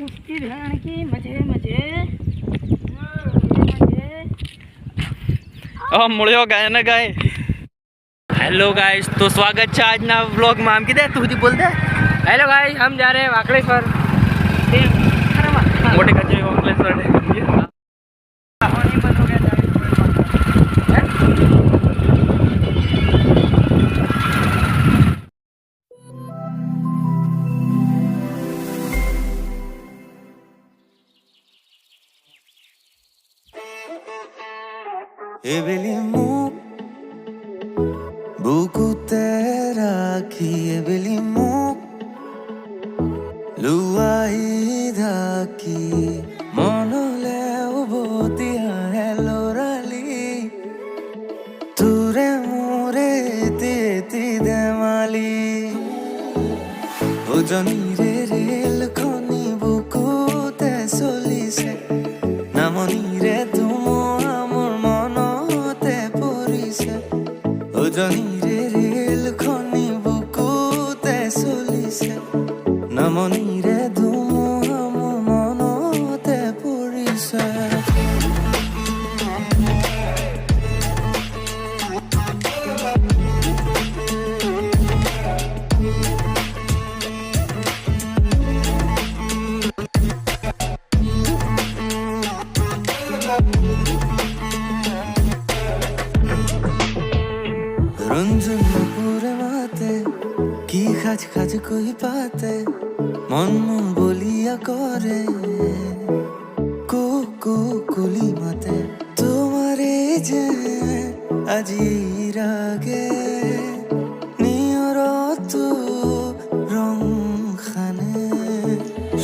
उसकी ध्यान की मजे मजे मजे। મળ્યો ગાય ને ગાય हेलो गाइस, तो स्वागत है आज ना व्लॉग में। हम किधर तू बोल दे। हेलो गाइस, हम जा रहे हैं वाकलेश्वर। मोटे कच्चे वाकलेश्वर Ebelimu buku teraki ebelimu luai dhaki monole ubotia helorali ture mure teti demali ojoni re rel khoni buku te solise namoni re tumo জানি রে রেল খনি বুকুতে চলিছে নামনি রে ধুমুহা মোৰ মনতে পৰিছে রঞ্জন পুরে মাতে কি খাজ খাজ কই পাতে মন মন বলিয়া করে কু কুলি মাতে তোমারে যে আজি রাগে নিয়র তু রং খানে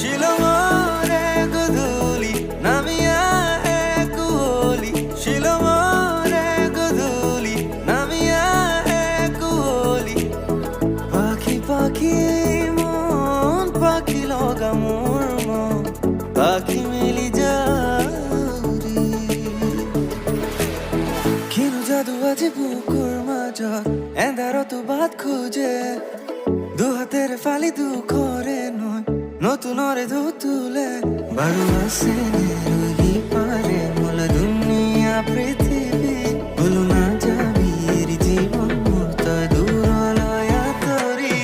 শিলমরে গধুলি নামিয়া কুলি শিলমরে গধুলি নামিয়া পাখি মন পাখি লগা মোর মন পাখি মিলি যাওরি কিনো জাদু আজি বুকুৰ মাজত এন্ধাৰত বাট খোজে দুহাতেৰে ফালি দুখৰে নয় নতুনৰে ধুতুলে বাৰু আছে ৰহি পাৰে মোলা দুনিয়া পৃথিৱী বলো না যাবি এৰি জীৱন মোৰ তই দূৰলৈ আঁতৰি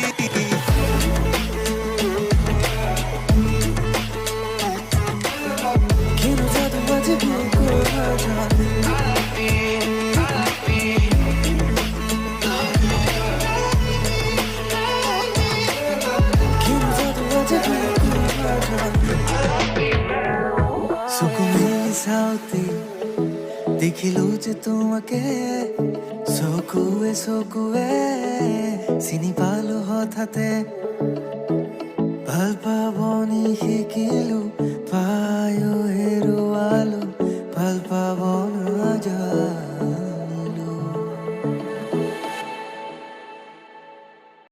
কিনো যাদু আজি বুকুৰ মাজত দেখিলো যে তোমাকে চকুৱে চিনি পালো হঠাতে ভাল পাবনি শিকিলো পায়ো হেৰুৱালো ভাল পাব নাযায়